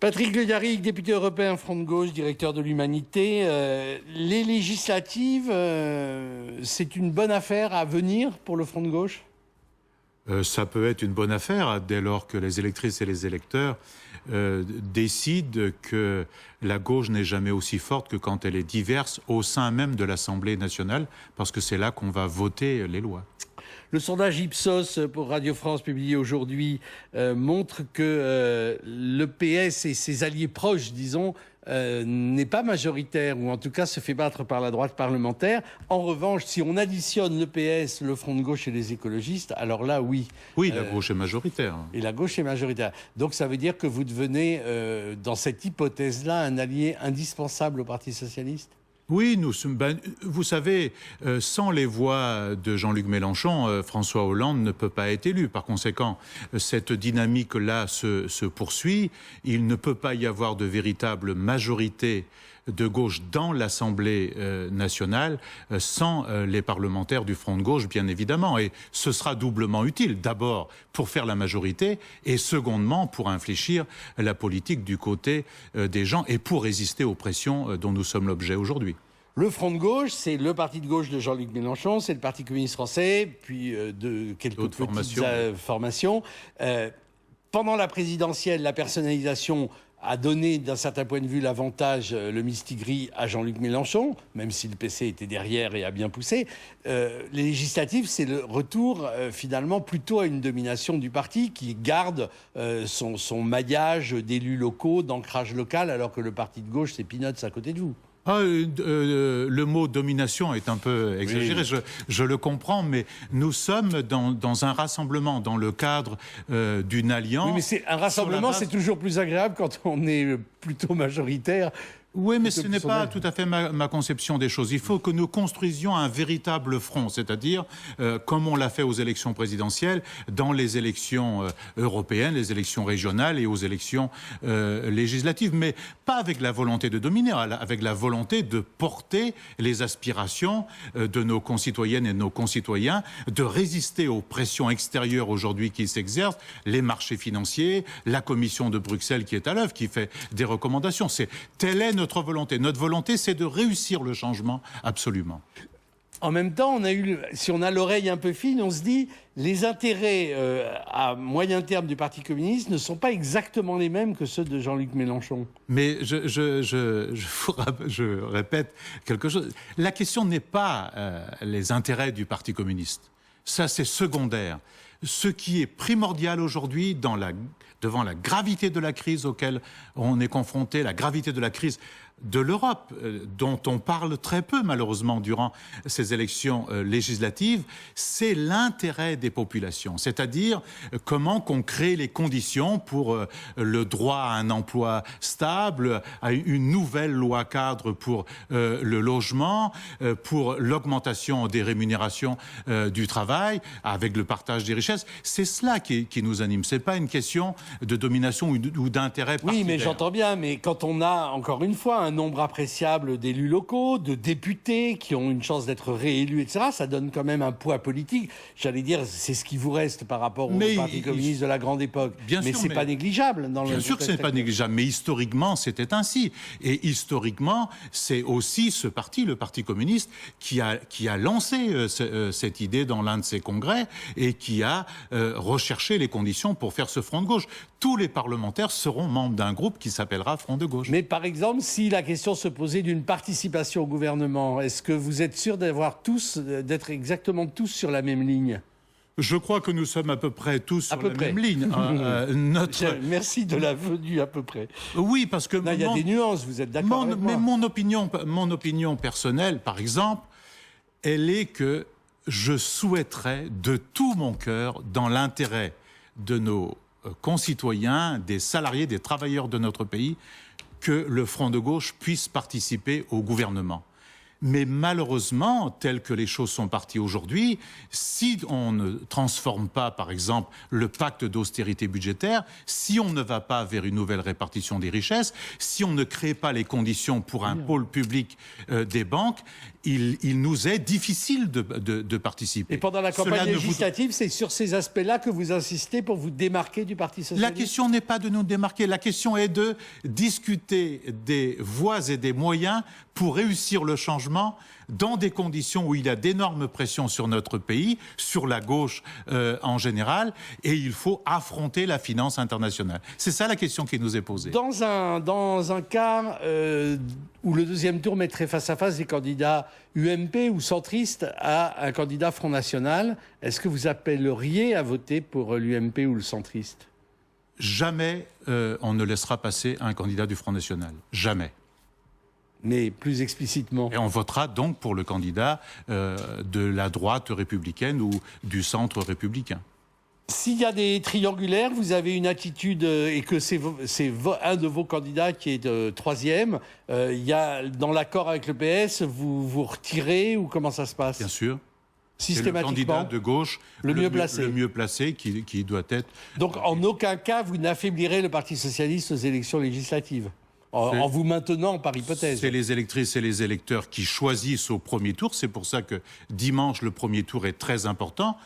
Patrick Le Yarrick, député européen Front de Gauche, directeur de l'Humanité. Les législatives, c'est une bonne affaire à venir pour le Front de Gauche ? Ça peut être une bonne affaire dès lors que les électrices et les électeurs décident que la gauche n'est jamais aussi forte que quand elle est diverse au sein même de l'Assemblée nationale, parce que c'est là qu'on va voter les lois. Le sondage Ipsos pour Radio France publié aujourd'hui montre que le PS et ses alliés proches, disons, n'est pas majoritaire, ou en tout cas se fait battre par la droite parlementaire. En revanche, si on additionne le PS, le Front de Gauche et les écologistes, alors là, oui. Oui, la gauche est majoritaire. Et la gauche est majoritaire. Donc ça veut dire que vous devenez, dans cette hypothèse-là, un allié indispensable au Parti socialiste ? Oui, vous savez, sans les voix de Jean-Luc Mélenchon, François Hollande ne peut pas être élu. Par conséquent, cette dynamique-là se poursuit. Il ne peut pas y avoir de véritable majorité de gauche dans l'Assemblée nationale sans les parlementaires du Front de gauche, bien évidemment. Et ce sera doublement utile. D'abord, pour faire la majorité, et secondement, pour infléchir la politique du côté des gens et pour résister aux pressions dont nous sommes l'objet aujourd'hui. Le Front de Gauche, c'est le parti de gauche de Jean-Luc Mélenchon, c'est le Parti communiste français, puis de quelques petites formations. Pendant la présidentielle, la personnalisation a donné, d'un certain point de vue, l'avantage, le mistigris à Jean-Luc Mélenchon, même si le PC était derrière et a bien poussé. Les législatives, c'est le retour, finalement, plutôt à une domination du parti qui garde son maillage d'élus locaux, d'ancrage local, alors que le parti de gauche, c'est peanuts à côté de vous. Le mot domination est un peu exagéré, oui. Je le comprends, mais nous sommes dans un rassemblement, dans le cadre d'une alliance. Oui, mais un rassemblement, c'est toujours plus agréable quand on est plutôt majoritaire. Oui, mais ce n'est pas tout à fait ma conception des choses. Il faut que nous construisions un véritable front, c'est-à-dire, comme on l'a fait aux élections présidentielles, dans les élections européennes, les élections régionales et aux élections législatives, mais pas avec la volonté de dominer, avec la volonté de porter les aspirations de nos concitoyennes et de nos concitoyens, de résister aux pressions extérieures aujourd'hui qui s'exercent, les marchés financiers, la Commission de Bruxelles qui est à l'œuvre, qui fait des recommandations. Telle est notre volonté. Notre volonté, c'est de réussir le changement, absolument. En même temps, si on a l'oreille un peu fine, on se dit les intérêts à moyen terme du Parti communiste ne sont pas exactement les mêmes que ceux de Jean-Luc Mélenchon. Mais je répète quelque chose. La question n'est pas les intérêts du Parti communiste. Ça, c'est secondaire. Ce qui est primordial aujourd'hui devant la gravité de la crise auquel on est confronté, la gravité de la crise de l'Europe, dont on parle très peu malheureusement durant ces élections législatives, c'est l'intérêt des populations, c'est-à-dire comment qu'on crée les conditions pour le droit à un emploi stable, à une nouvelle loi cadre pour le logement, pour l'augmentation des rémunérations du travail, avec le partage des richesses. C'est cela qui nous anime. C'est pas une question de domination ou d'intérêt particulier. Oui, mais j'entends bien, mais quand on a, encore une fois, un nombre appréciable d'élus locaux, de députés qui ont une chance d'être réélus, etc., ça donne quand même un poids politique. J'allais dire, c'est ce qui vous reste par rapport au Parti communiste de la grande époque. Mais c'est pas négligeable. Bien sûr que ce n'est pas négligeable, mais historiquement, c'était ainsi. Et historiquement, c'est aussi ce parti, le Parti communiste, qui a lancé cette idée dans l'un de ses congrès et qui a recherché les conditions pour faire ce front de gauche. Tous les parlementaires seront membres d'un groupe qui s'appellera Front de gauche. Mais par exemple, si la question se posait d'une participation au gouvernement, est-ce que vous êtes sûr d'être exactement tous sur la même ligne ? Je crois que nous sommes à peu près tous sur la même ligne. Merci de la venue à peu près. Oui, parce que... Il y a des nuances, vous êtes d'accord avec moi. Mais mon opinion personnelle, par exemple, elle est que je souhaiterais de tout mon cœur, dans l'intérêt de nos concitoyens, des salariés, des travailleurs de notre pays, que le Front de gauche puisse participer au gouvernement. Mais malheureusement, tel que les choses sont parties aujourd'hui, si on ne transforme pas, par exemple, le pacte d'austérité budgétaire, si on ne va pas vers une nouvelle répartition des richesses, si on ne crée pas les conditions pour un pôle public des banques, il nous est difficile de participer. Et pendant la campagne législative, c'est sur ces aspects-là que vous insistez pour vous démarquer du Parti socialiste? La question n'est pas de nous démarquer, la question est de discuter des voies et des moyens pour réussir le changement dans des conditions où il y a d'énormes pressions sur notre pays, sur la gauche en général, et il faut affronter la finance internationale. C'est ça la question qui nous est posée. Dans un cas où le deuxième tour mettrait face à face des candidats UMP ou centristes à un candidat Front National, est-ce que vous appelleriez à voter pour l'UMP ou le centriste? Jamais on ne laissera passer un candidat du Front National. Jamais. Mais plus explicitement. Et on votera donc pour le candidat de la droite républicaine ou du centre républicain. S'il y a des triangulaires, vous avez une attitude, et que c'est un de vos candidats qui est troisième, il y a, dans l'accord avec le PS, vous vous retirez ou comment ça se passe? Bien sûr. Systématiquement. C'est le candidat de gauche le mieux placé qui doit être... Donc en aucun cas, vous n'affaiblirez le Parti socialiste aux élections législatives en vous maintenant par hypothèse. C'est les électrices et les électeurs qui choisissent au premier tour. C'est pour ça que dimanche, le premier tour est très important,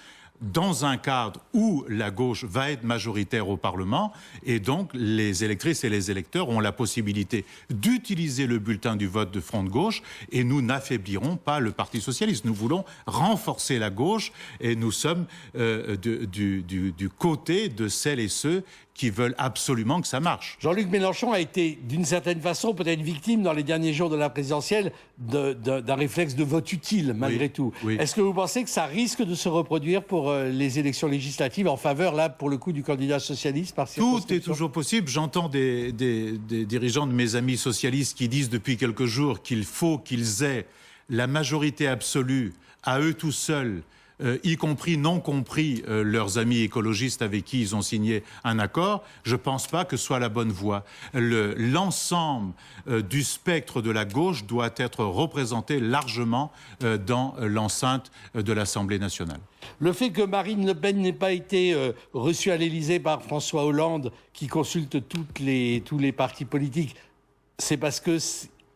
dans un cadre où la gauche va être majoritaire au Parlement, et donc les électrices et les électeurs ont la possibilité d'utiliser le bulletin du vote de Front de gauche, et nous n'affaiblirons pas le Parti socialiste. Nous voulons renforcer la gauche, et nous sommes du côté de celles et ceux qui veulent absolument que ça marche. Jean-Luc Mélenchon a été, d'une certaine façon, peut-être victime dans les derniers jours de la présidentielle d'un réflexe de vote utile, malgré tout. Oui. Est-ce que vous pensez que ça risque de se reproduire pour les élections législatives en faveur, là, pour le coup, du candidat socialiste par circonscription? Tout est toujours possible. J'entends des dirigeants de mes amis socialistes qui disent depuis quelques jours qu'il faut qu'ils aient la majorité absolue à eux tout seuls, y compris non compris leurs amis écologistes avec qui ils ont signé un accord. Je ne pense pas que ce soit la bonne voie. L'ensemble du spectre de la gauche doit être représenté largement dans l'enceinte de l'Assemblée nationale. Le fait que Marine Le Pen n'ait pas été reçue à l'Élysée par François Hollande, qui consulte tous les partis politiques, c'est parce que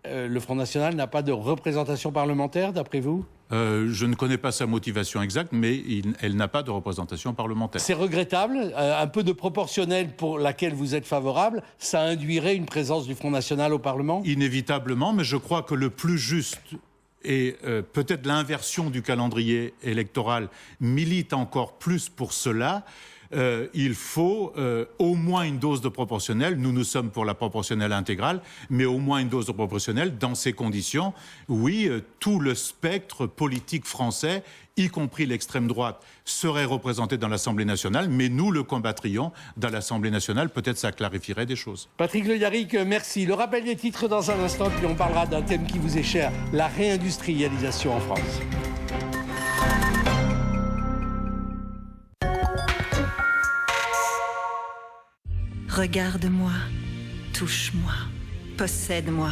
le Front National n'a pas de représentation parlementaire, d'après vous? Je ne connais pas sa motivation exacte, mais elle n'a pas de représentation parlementaire. C'est regrettable. Un peu de proportionnel pour laquelle vous êtes favorable, ça induirait une présence du Front National au Parlement? Inévitablement, mais je crois que le plus juste et peut-être l'inversion du calendrier électoral milite encore plus pour cela. Il faut au moins une dose de proportionnel. Nous sommes pour la proportionnelle intégrale, mais au moins une dose de proportionnelle. Dans ces conditions, oui, tout le spectre politique français, y compris l'extrême droite, serait représenté dans l'Assemblée nationale, mais nous le combattrions dans l'Assemblée nationale. Peut-être ça clarifierait des choses. Patrick Le Yarrick, merci. Le rappel des titres dans un instant, puis on parlera d'un thème qui vous est cher, la réindustrialisation en France. Regarde-moi, touche-moi, possède-moi.